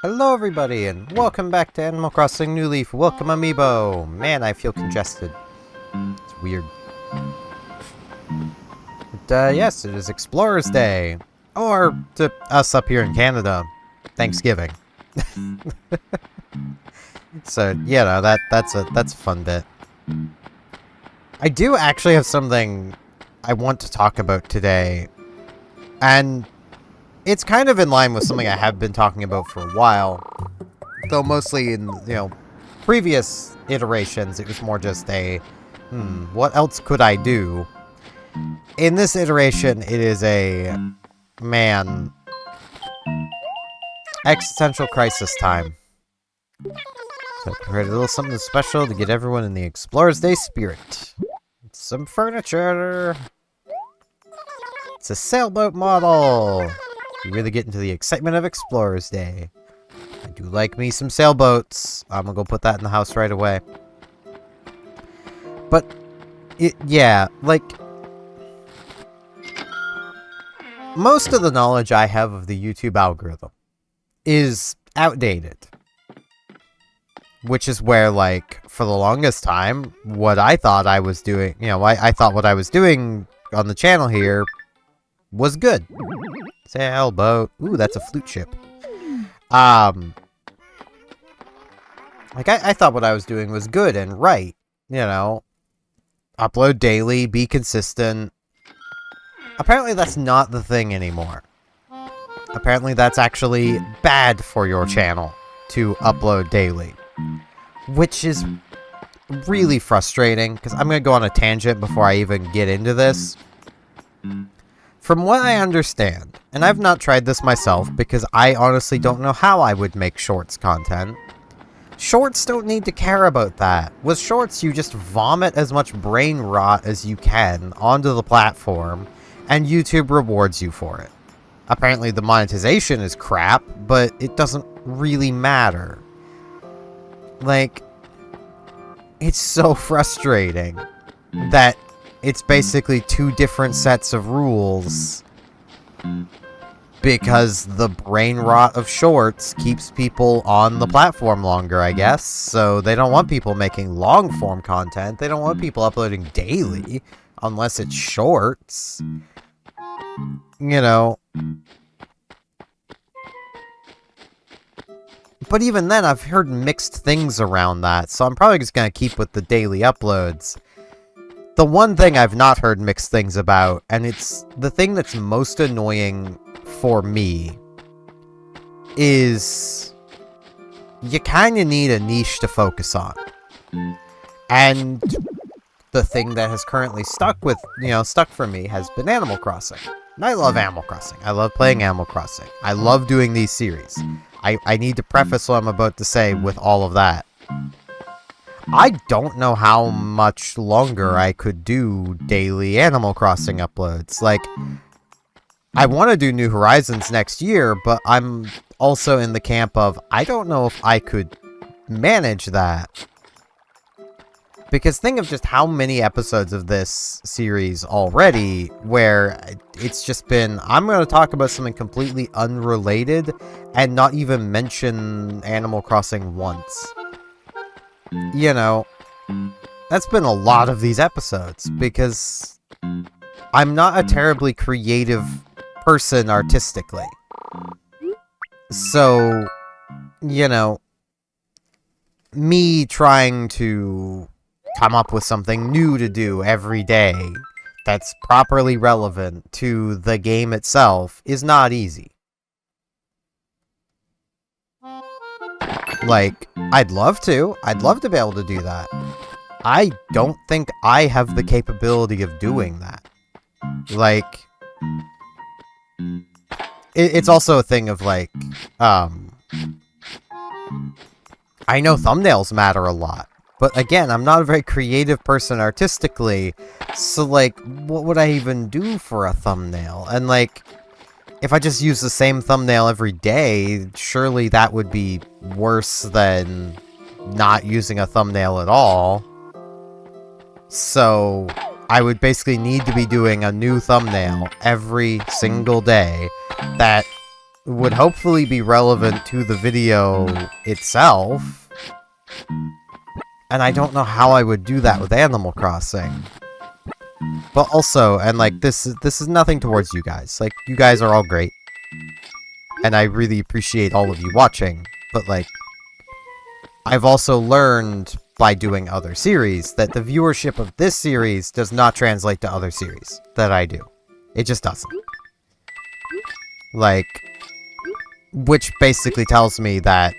Hello everybody, and welcome back to Animal Crossing New Leaf. Welcome Amiibo! Man, I feel congested. It's weird. But, yes, it is Explorers Day. Or, to us up here in Canada, Thanksgiving. So, you know, that's a fun bit. I do actually have something I want to talk about today. And it's kind of in line with something I have been talking about for a while. Though mostly in, previous iterations, it was more just a, what else could I do? In this iteration, it is a, man, existential crisis time. So I prepared a little something special to get everyone in the Explorers Day spirit. Some furniture. It's a sailboat model. You really get into the excitement of Explorers Day. I do like me some sailboats. I'm gonna go put that in the house right away. But, yeah, like, most of the knowledge I have of the YouTube algorithm is outdated. Which is where, like, for the longest time, what I thought I was doing, I thought what I was doing on the channel here was good. Sailboat. Ooh, that's a flute ship. Like, I thought what I was doing was good and right. Upload daily, be consistent. Apparently that's not the thing anymore. Apparently that's actually bad for your channel to upload daily. Which is really frustrating, because I'm going to go on a tangent before I even get into this. From what I understand, and I've not tried this myself because I honestly don't know how I would make shorts content. Shorts don't need to care about that. With shorts, you just vomit as much brain rot as you can onto the platform, and YouTube rewards you for it. Apparently the monetization is crap, but it doesn't really matter. Like, it's so frustrating that it's basically two different sets of rules because the brain rot of shorts keeps people on the platform longer, I guess. So they don't want people making long-form content. They don't want people uploading daily unless it's shorts. But even then, I've heard mixed things around that, so I'm probably just going to keep with the daily uploads. The one thing I've not heard mixed things about, and it's the thing that's most annoying for me, is you kind of need a niche to focus on. And the thing that has currently stuck for me has been Animal Crossing. And I love Animal Crossing. I love playing Animal Crossing. I love doing these series. I need to preface what I'm about to say with all of that. I don't know how much longer I could do daily Animal Crossing uploads. Like, I want to do New Horizons next year, but I'm also in the camp of, I don't know if I could manage that. Because think of just how many episodes of this series already, where it's just been, I'm going to talk about something completely unrelated, and not even mention Animal Crossing once. That's been a lot of these episodes, because I'm not a terribly creative person artistically. So, me trying to come up with something new to do every day that's properly relevant to the game itself is not easy. Like, I'd love to be able to do that. I don't think I have the capability of doing that. Like, it's also a thing of, like, I know thumbnails matter a lot. But again, I'm not a very creative person artistically, so, like, what would I even do for a thumbnail? And, like, if I just use the same thumbnail every day, surely that would be worse than not using a thumbnail at all. So, I would basically need to be doing a new thumbnail every single day that would hopefully be relevant to the video itself. And I don't know how I would do that with Animal Crossing. But also, and like, this is nothing towards you guys. Like, you guys are all great. And I really appreciate all of you watching. But like, I've also learned by doing other series that the viewership of this series does not translate to other series that I do. It just doesn't. Like, which basically tells me that,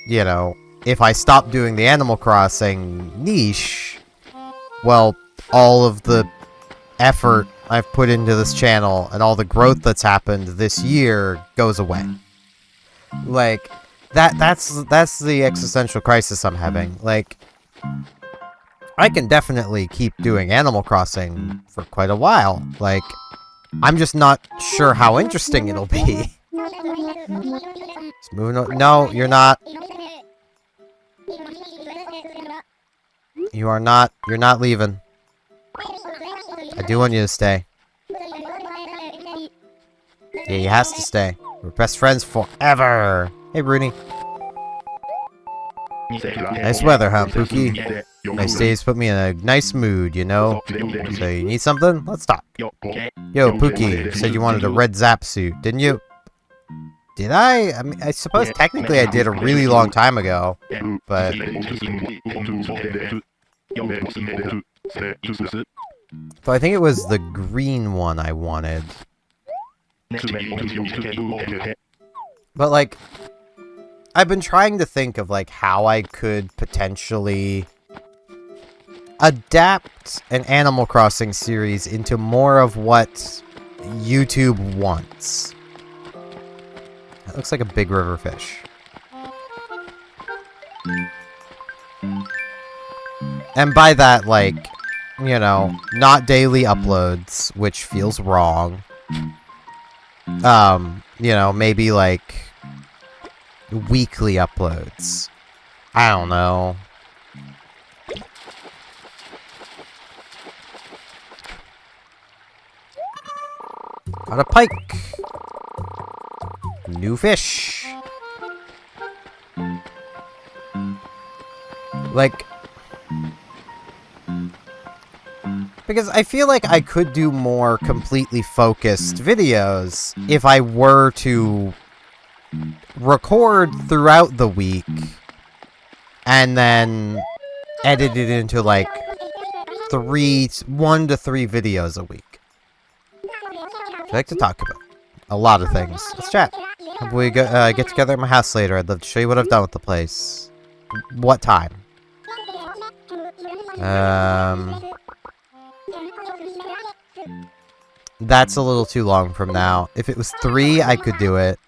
you know, if I stop doing the Animal Crossing niche, well, all of the effort I've put into this channel and all the growth that's happened this year goes away. Like, that's the existential crisis I'm having. Like, I can definitely keep doing Animal Crossing for quite a while. Like, I'm just not sure how interesting it'll be. Just moving on. No, you're not. You're not leaving. I do want you to stay. Yeah, you has to stay. We're best friends forever. Hey, Bruni. Nice weather, huh, Pookie? Nice days put me in a nice mood, you know? So you need something? Let's talk. Yo, Pookie, you said you wanted a red Zap suit, didn't you? Did I? I mean, I suppose technically I did a really long time ago, but... So I think it was the green one I wanted. But, like, I've been trying to think of, like, how I could potentially adapt an Animal Crossing series into more of what YouTube wants. That looks like a big river fish. And by that, like, you know, not daily uploads, which feels wrong. You know, maybe, like, weekly uploads. I don't know. Got a pike. New fish. Like, because I feel like I could do more completely focused videos if I were to record throughout the week and then edit it into like 1 to 3 videos a week. I'd like to talk about a lot of things. Let's chat. If we get together at my house later, I'd love to show you what I've done with the place. What time? That's a little too long from now. If it was 3, I could do it.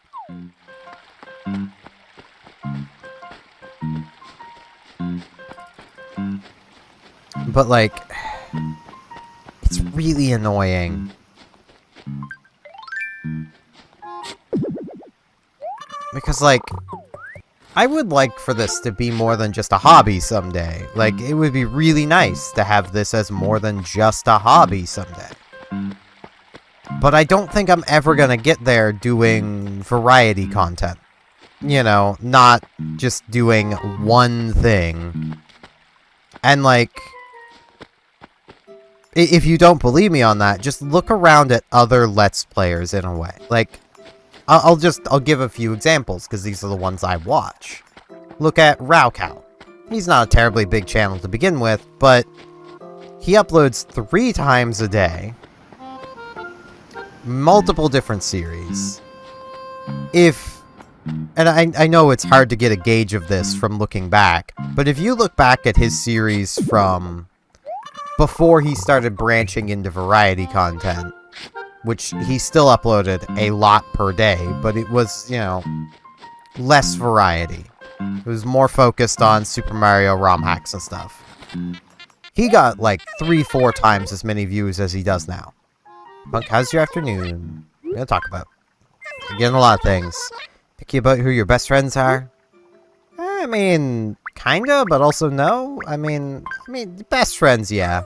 But, like, it's really annoying. Because, like, I would like for this to be more than just a hobby someday. Like, it would be really nice to have this as more than just a hobby someday. But I don't think I'm ever gonna get there doing variety content. You know, not just doing one thing. And, like, if you don't believe me on that, just look around at other Let's Players in a way. Like, I'll give a few examples, because these are the ones I watch. Look at Raocow. He's not a terribly big channel to begin with, but he uploads 3 times a day. Multiple different series. And I know it's hard to get a gauge of this from looking back, but if you look back at his series from before he started branching into variety content, which he still uploaded a lot per day, but it was, you know, less variety. who's more focused on Super Mario ROM hacks and stuff. He got like 3-4 times as many views as he does now. Punk, how's your afternoon? We're gonna talk about. You're getting a lot of things. Picky about who your best friends are? I mean, kinda, but also no. I mean, best friends, yeah.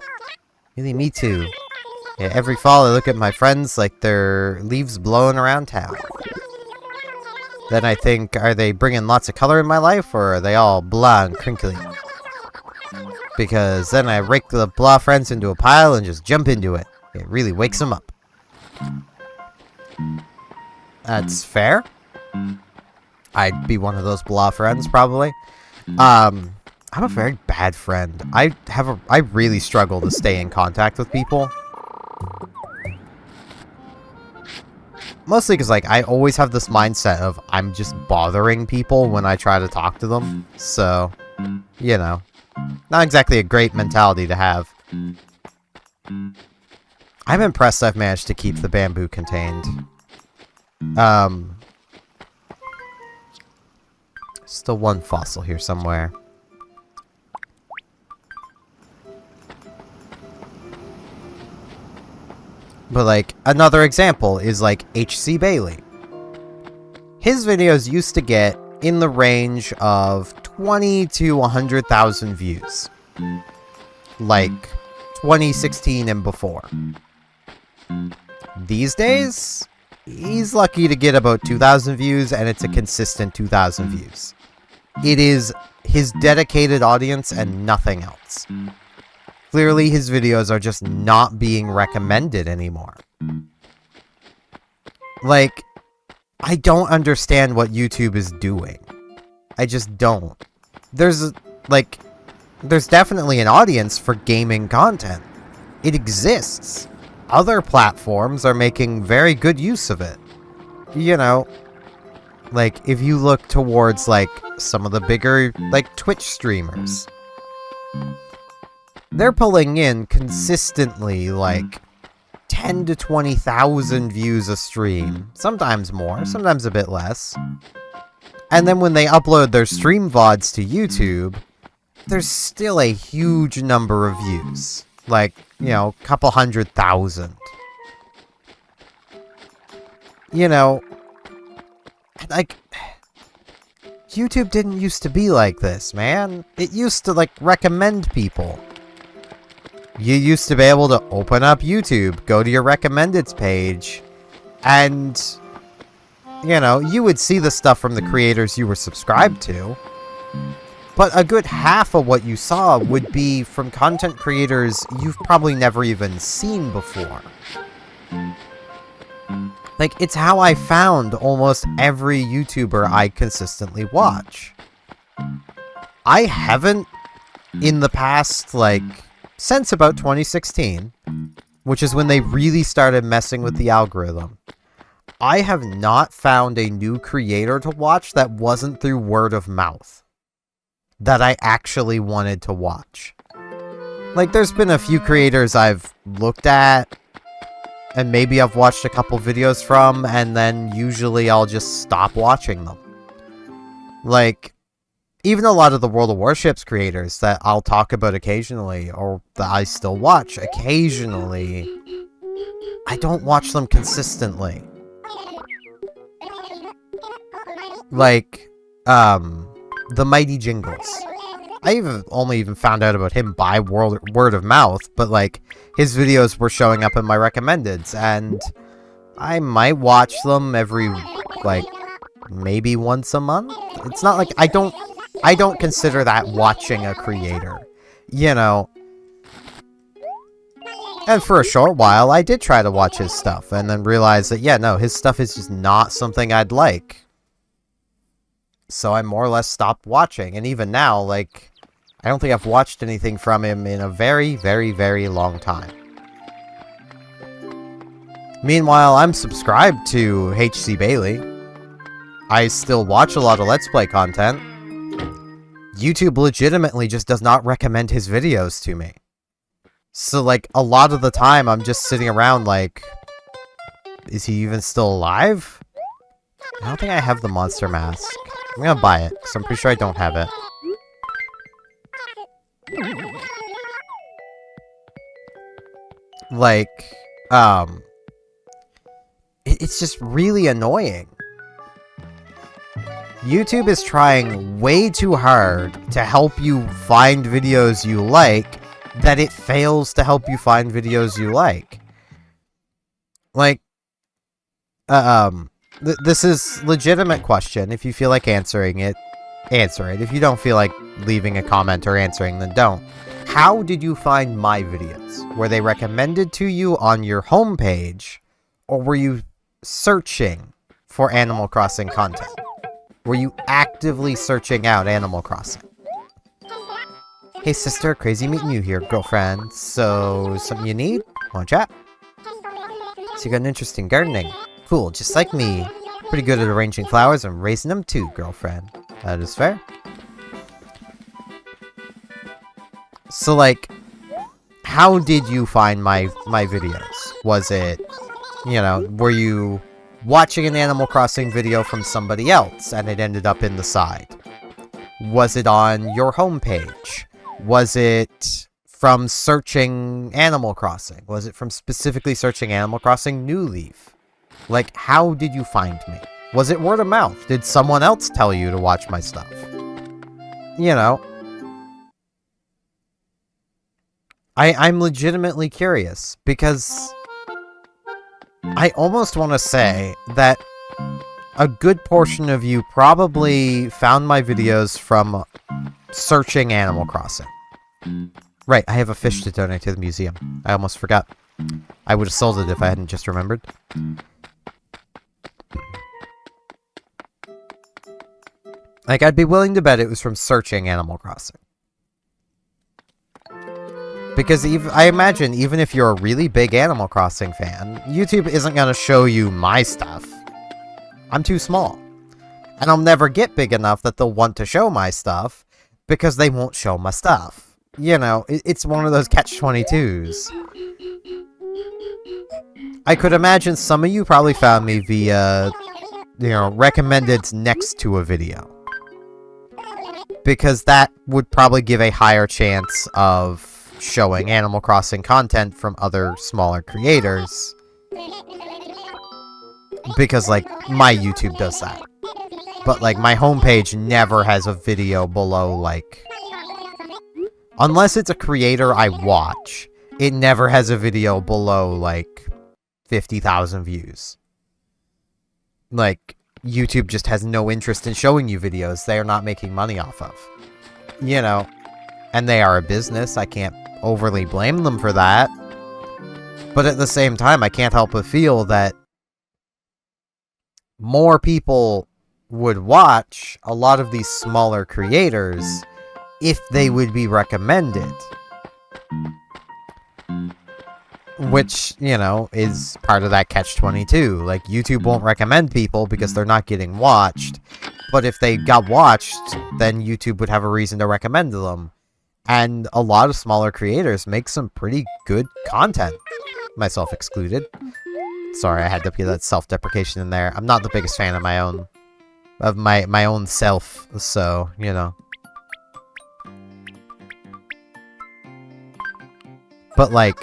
Really, me too. Yeah, every fall I look at my friends like they're leaves blowing around town. Then I think, are they bringing lots of color in my life, or are they all blah and crinkly? Because then I rake the blah friends into a pile and just jump into it. It really wakes them up. That's fair. I'd be one of those blah friends, probably. I'm a very bad friend. I really struggle to stay in contact with people. Mostly because, like, I always have this mindset of I'm just bothering people when I try to talk to them. So, you know, not exactly a great mentality to have. I'm impressed I've managed to keep the bamboo contained. Still one fossil here somewhere. But, like, another example is, like, H.C. Bailey. His videos used to get in the range of 20 to 100,000 views. Like, 2016 and before. These days, he's lucky to get about 2,000 views, and it's a consistent 2,000 views. It is his dedicated audience and nothing else. Clearly, his videos are just not being recommended anymore. Like, I don't understand what YouTube is doing. I just don't. There's definitely an audience for gaming content. It exists. Other platforms are making very good use of it. You know, like, if you look towards, like, some of the bigger, like, Twitch streamers, they're pulling in consistently, like, 10 to 20,000 views a stream. Sometimes more, sometimes a bit less. And then when they upload their stream VODs to YouTube, there's still a huge number of views. Like, you know, a couple 100,000. You know, like, YouTube didn't used to be like this, man. It used to, like, recommend people. You used to be able to open up YouTube, go to your recommendeds page, and, you know, you would see the stuff from the creators you were subscribed to. But a good half of what you saw would be from content creators you've probably never even seen before. Like, it's how I found almost every YouTuber I consistently watch. I haven't, in the past, like, since about 2016, which is when they really started messing with the algorithm, I have not found a new creator to watch that wasn't through word of mouth that I actually wanted to watch. Like, there's been a few creators I've looked at, and maybe I've watched a couple videos from, and then usually I'll just stop watching them. Like, even a lot of the World of Warships creators that I'll talk about occasionally, or that I still watch occasionally, I don't watch them consistently. Like, the Mighty Jingles. I only found out about him by word of mouth, but, like, his videos were showing up in my recommendeds, and I might watch them every, like, maybe once a month? It's not like I don't consider that watching a creator, you know. And for a short while, I did try to watch his stuff, and then realized that, yeah, no, his stuff is just not something I'd like. So I more or less stopped watching, and even now, like, I don't think I've watched anything from him in a very, very, very long time. Meanwhile, I'm subscribed to H.C. Bailey. I still watch a lot of Let's Play content. YouTube legitimately just does not recommend his videos to me. So, like, a lot of the time, I'm just sitting around like, is he even still alive? I don't think I have the monster mask. I'm gonna buy it, because I'm pretty sure I don't have it. Like, it's just really annoying. YouTube is trying way too hard to help you find videos you like, that it fails to help you find videos you like. Like, this is legitimate question. If you feel like answering it, answer it. If you don't feel like leaving a comment or answering, then don't. How did you find my videos? Were they recommended to you on your homepage, or were you searching for Animal Crossing content? Were you actively searching out Animal Crossing? Hey sister, crazy meeting you here, girlfriend. So, something you need? Wanna chat? So you got an interest in gardening. Cool, just like me. Pretty good at arranging flowers and raising them too, girlfriend. That is fair. So, like, how did you find my videos? Was it, you know, were you watching an Animal Crossing video from somebody else and it ended up in the side? Was it on your homepage? Was it from searching Animal Crossing? Was it from specifically searching Animal Crossing New Leaf? Like, how did you find me? Was it word of mouth? Did someone else tell you to watch my stuff? You know, I'm legitimately curious, because I almost want to say that a good portion of you probably found my videos from searching Animal Crossing. Right, I have a fish to donate to the museum. I almost forgot. I would have sold it if I hadn't just remembered. Like, I'd be willing to bet it was from searching Animal Crossing. Because I imagine, even if you're a really big Animal Crossing fan, YouTube isn't going to show you my stuff. I'm too small. And I'll never get big enough that they'll want to show my stuff, because they won't show my stuff. You know, it's one of those catch-22s. I could imagine some of you probably found me via, you know, recommended next to a video. Because that would probably give a higher chance of showing Animal Crossing content from other smaller creators. Because, like, my YouTube does that. But, like, my homepage never has a video below, like... Unless it's a creator I watch, it never has a video below, like, 50,000 views. Like, YouTube just has no interest in showing you videos they are not making money off of. You know, and they are a business, I can't overly blame them for that. But at the same time, I can't help but feel that more people would watch a lot of these smaller creators if they would be recommended. Which, you know, is part of that catch-22. Like, YouTube won't recommend people because they're not getting watched. But if they got watched, then YouTube would have a reason to recommend them. And a lot of smaller creators make some pretty good content. Myself excluded. Sorry, I had to put that self-deprecation in there. I'm not the biggest fan of my own self, so, you know. But, like...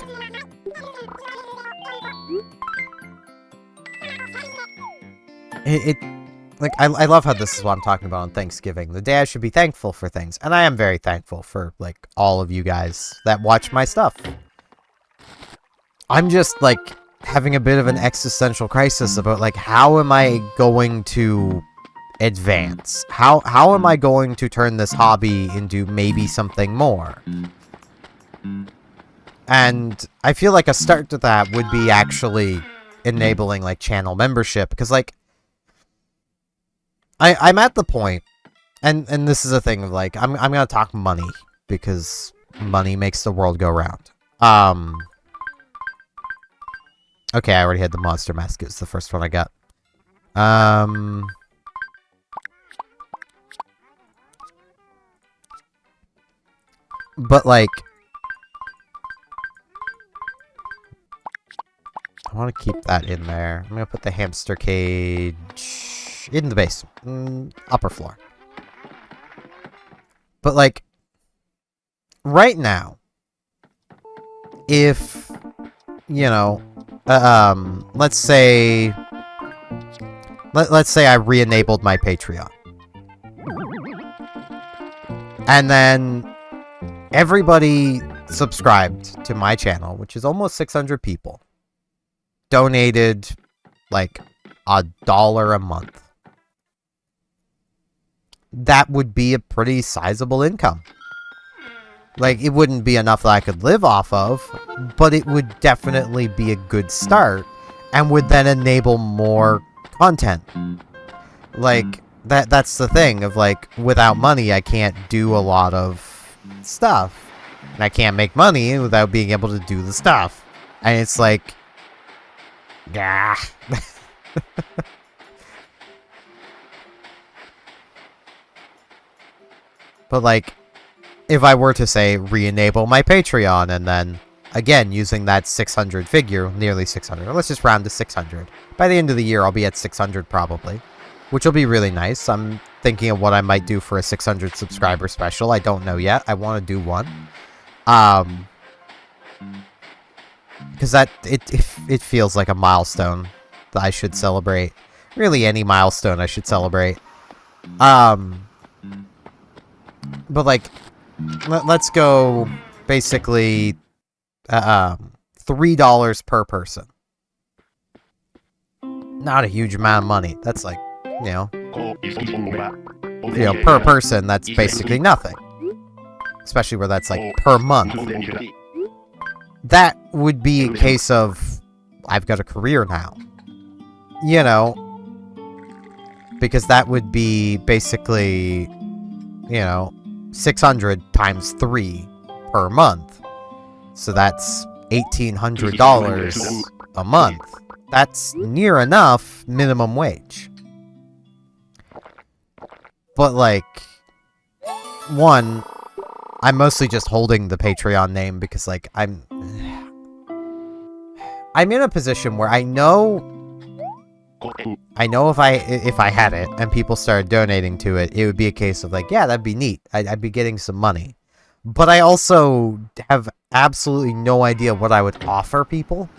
Like, I love how this is what I'm talking about on Thanksgiving. The day I should be thankful for things. And I am very thankful for, like, all of you guys that watch my stuff. I'm just, like, having a bit of an existential crisis about, like, how am I going to advance? How am I going to turn this hobby into maybe something more? And I feel like a start to that would be actually enabling, like, channel membership. Because, like, I'm at the point, and this is a thing of, like, I'm gonna talk money, because money makes the world go round. Okay, I already had the monster mask. It was the first one I got. But, like, I want to keep that in there. I'm gonna put the hamster cage in the basement, upper floor. But like, right now, if, you know, let's say I re-enabled my Patreon. And then everybody subscribed to my channel, which is almost 600 people, donated like $1 a month. That would be a pretty sizable income. Like, it wouldn't be enough that I could live off of, but it would definitely be a good start and would then enable more content. Like, that's the thing of, like, without money, I can't do a lot of stuff. And I can't make money without being able to do the stuff. And it's like, yeah. But, like, if I were to, say, re-enable my Patreon, and then, again, using that 600 figure, nearly 600, let's just round to 600. By the end of the year, I'll be at 600 probably, which will be really nice. I'm thinking of what I might do for a 600 subscriber special. I don't know yet. I want to do one. Because it feels like a milestone that I should celebrate. Really, any milestone I should celebrate. But, like, let's go, basically, $3 per person. Not a huge amount of money. That's, like, you know, per person, that's basically nothing. Especially where that's, like, per month. That would be a case of, I've got a career now. You know, because that would be basically, you know, 600 times 3 per month. So that's $1,800 a month. That's near enough minimum wage. But, like, one, I'm mostly just holding the Patreon name because, like, I'm in a position where I know if I had it and people started donating to it, it would be a case of like, yeah, that'd be neat. I'd be getting some money. But I also have absolutely no idea what I would offer people.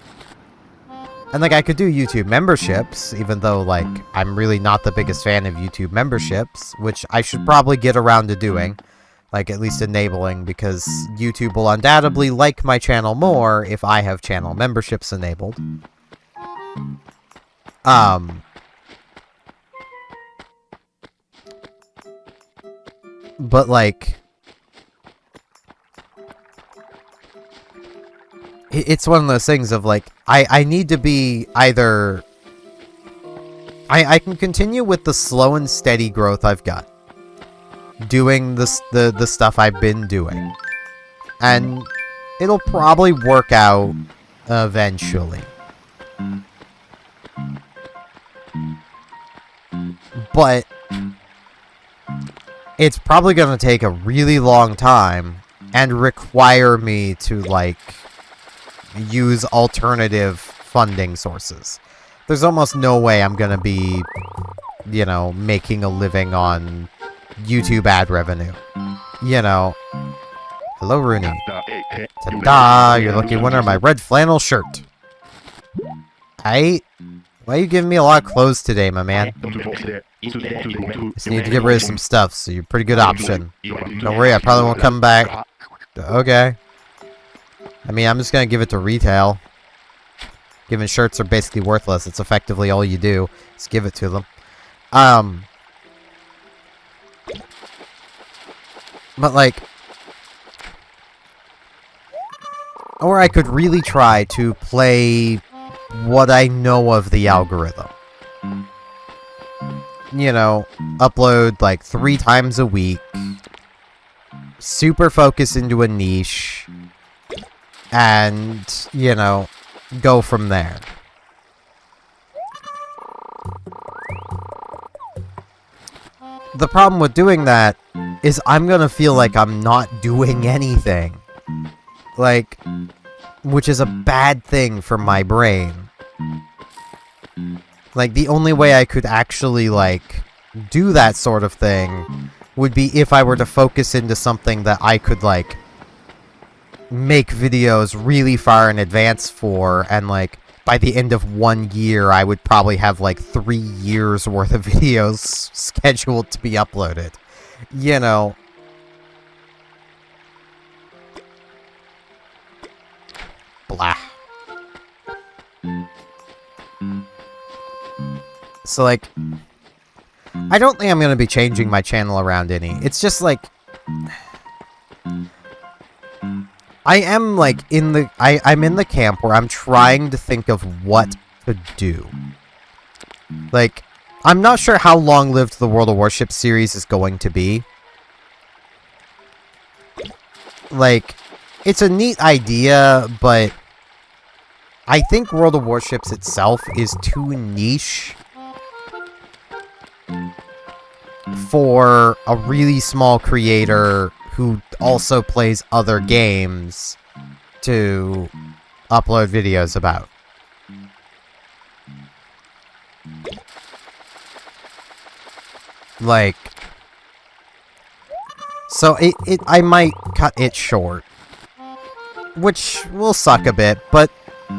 And like, I could do YouTube memberships, even though like I'm really not the biggest fan of YouTube memberships, which I should probably get around to doing. Like, at least enabling, because YouTube will undoubtedly like my channel more if I have channel memberships enabled. But, like, it's one of those things of, like, I need to be either... I can continue with the slow and steady growth I've got, doing the stuff I've been doing, and it'll probably work out eventually. But it's probably going to take a really long time and require me to, like, use alternative funding sources. There's almost no way I'm going to be, you know, making a living on YouTube ad revenue. You know. Hello, Rooney. Ta-da! You're the lucky winner of my red flannel shirt. Why are you giving me a lot of clothes today, my man? Just need to get rid of some stuff, so you're a pretty good option. Don't worry, I probably won't come back. Okay. I mean, I'm just gonna give it to retail. Given shirts are basically worthless, it's effectively all you do. Just give it to them. But, like... Or I could really try to play what I know of the algorithm. You know, upload, like, 3 times a week. Super focus into a niche. And, you know, go from there. The problem with doing that is I'm gonna feel like I'm not doing anything. Like, which is a bad thing for my brain. Like, the only way I could actually, like, do that sort of thing would be if I were to focus into something that I could, like, make videos really far in advance for, and, like, by the end of 1 year, I would probably have, like, 3 years worth of videos scheduled to be uploaded. You know. Blah. So, like, I don't think I'm going to be changing my channel around any. It's just, like, I am, like, I'm in the camp where I'm trying to think of what to do. Like, I'm not sure how long-lived the World of Warships series is going to be. Like, it's a neat idea, but I think World of Warships itself is too niche for a really small creator who also plays other games to upload videos about. Like, so I might cut it short, which will suck a bit, but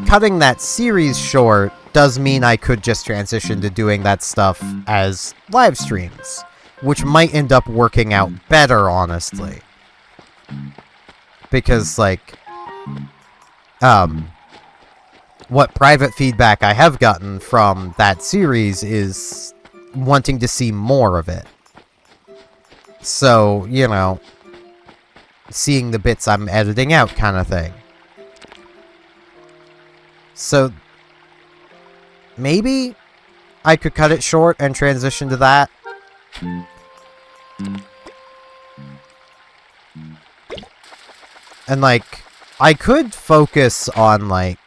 cutting that series short does mean I could just transition to doing that stuff as live streams, which might end up working out better, honestly. Because, like, what private feedback I have gotten from that series is wanting to see more of it. So, you know, seeing the bits I'm editing out kind of thing. So, maybe I could cut it short and transition to that. And, like, I could focus on, like,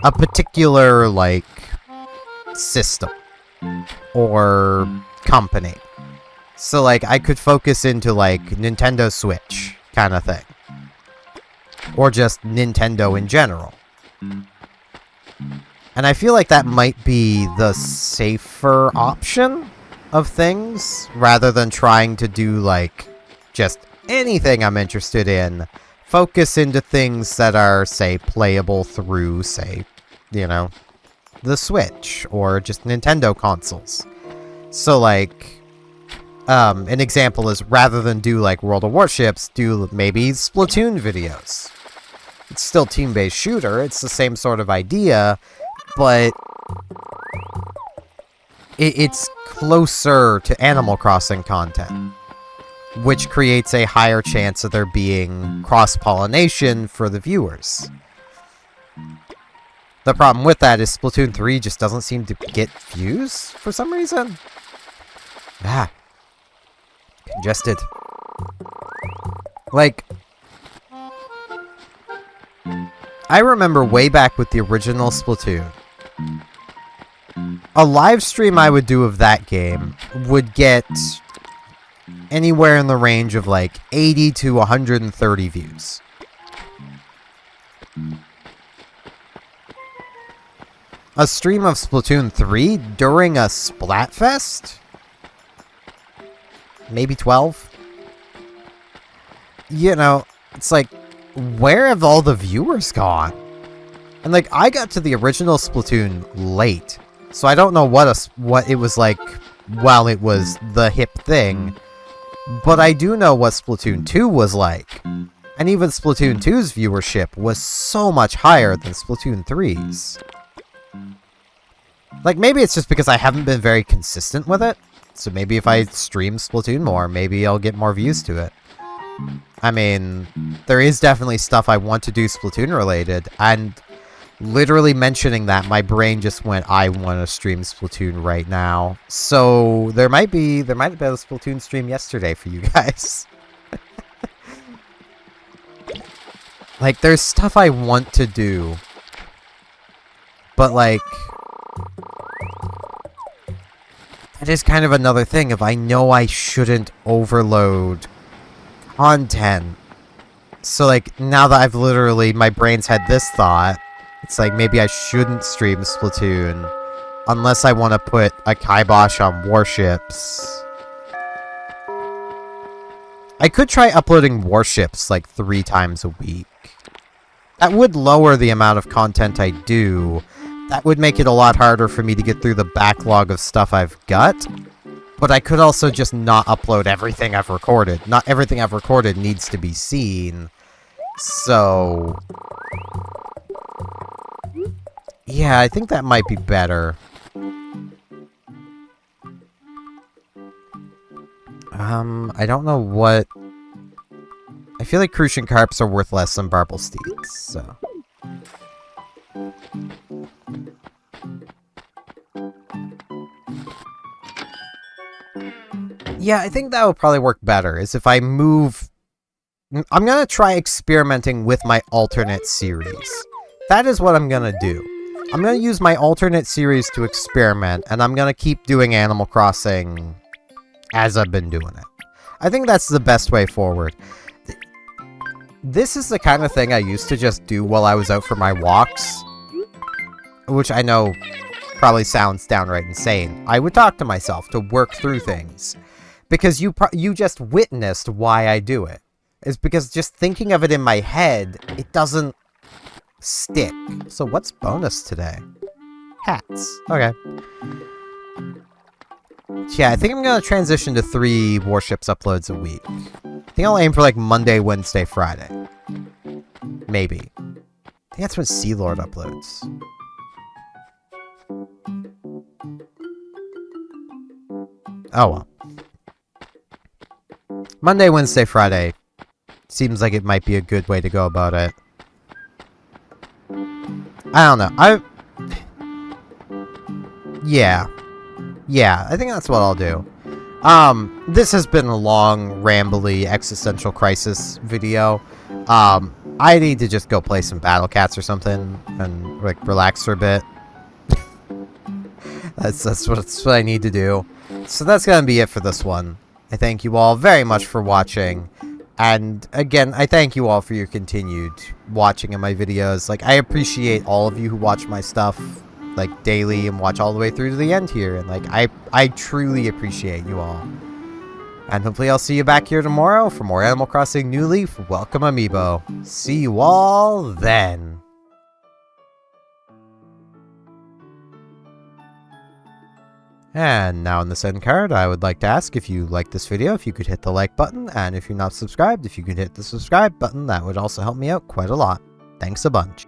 a particular, like, system or company. So, like, I could focus into, like, Nintendo Switch kind of thing. Or just Nintendo in general. And I feel like that might be the safer option of things, rather than trying to do, like, just anything I'm interested in. Focus into things that are, say, playable through, say, you know, the Switch, or just Nintendo consoles. So, like, an example is, rather than do, like, World of Warships, do maybe Splatoon videos. It's still team-based shooter, it's the same sort of idea, but it's closer to Animal Crossing content, which creates a higher chance of there being cross-pollination for the viewers. The problem with that is Splatoon 3 just doesn't seem to get views for some reason. Ah. Congested. Like, I remember way back with the original Splatoon, a live stream I would do of that game would get anywhere in the range of like 80 to 130 views. A stream of Splatoon 3 during a Splatfest? Maybe 12? You know, it's like, where have all the viewers gone? And like, I got to the original Splatoon late, so I don't know what it was like while it was the hip thing, but I do know what Splatoon 2 was like. And even Splatoon 2's viewership was so much higher than Splatoon 3's. Like, maybe it's just because I haven't been very consistent with it. So maybe if I stream Splatoon more, maybe I'll get more views to it. I mean, there is definitely stuff I want to do Splatoon related, and literally mentioning that, my brain just went, I want to stream Splatoon right now. So there might have been a Splatoon stream yesterday for you guys. Like, there's stuff I want to do, but like, that is kind of another thing. If I know I shouldn't overload content. So, like, now that I've literally, my brain's had this thought, It's like, maybe I shouldn't stream Splatoon unless I want to put a kibosh on warships. I could try uploading warships like 3 times a week. That would lower the amount of content I do. That would make it a lot harder for me to get through the backlog of stuff I've got. But I could also just not upload everything I've recorded. Not everything I've recorded needs to be seen. So... yeah, I think that might be better. I don't know what... I feel like Crucian Carps are worth less than Barbel Steeds, so... yeah, I think that would probably work better, is if I move... I'm gonna try experimenting with my alternate series. That is what I'm gonna do. I'm gonna use my alternate series to experiment, and I'm gonna keep doing Animal Crossing as I've been doing it. I think that's the best way forward. This is the kind of thing I used to just do while I was out for my walks. Which I know probably sounds downright insane. I would talk to myself to work through things. Because you just witnessed why I do it. It's because just thinking of it in my head, it doesn't stick. So what's bonus today? Hats. Okay. Yeah, I think I'm going to transition to 3 warships uploads a week. I think I'll aim for like Monday, Wednesday, Friday. Maybe. I think that's when Sea Lord uploads. Oh well. Monday, Wednesday, Friday. Seems like it might be a good way to go about it. I don't know. Yeah. Yeah, I think that's what I'll do. This has been a long, rambly, existential crisis video. I need to just go play some Battle Cats or something and, like, relax for a bit. That's what I need to do. So that's gonna be it for this one. I thank you all very much for watching. And again, I thank you all for your continued watching of my videos. Like, I appreciate all of you who watch my stuff, like, daily and watch all the way through to the end here. And, like, I truly appreciate you all. And hopefully I'll see you back here tomorrow for more Animal Crossing New Leaf Welcome Amiibo. See you all then. And now in this end card, I would like to ask if you liked this video, if you could hit the like button, and if you're not subscribed, if you could hit the subscribe button, that would also help me out quite a lot. Thanks a bunch.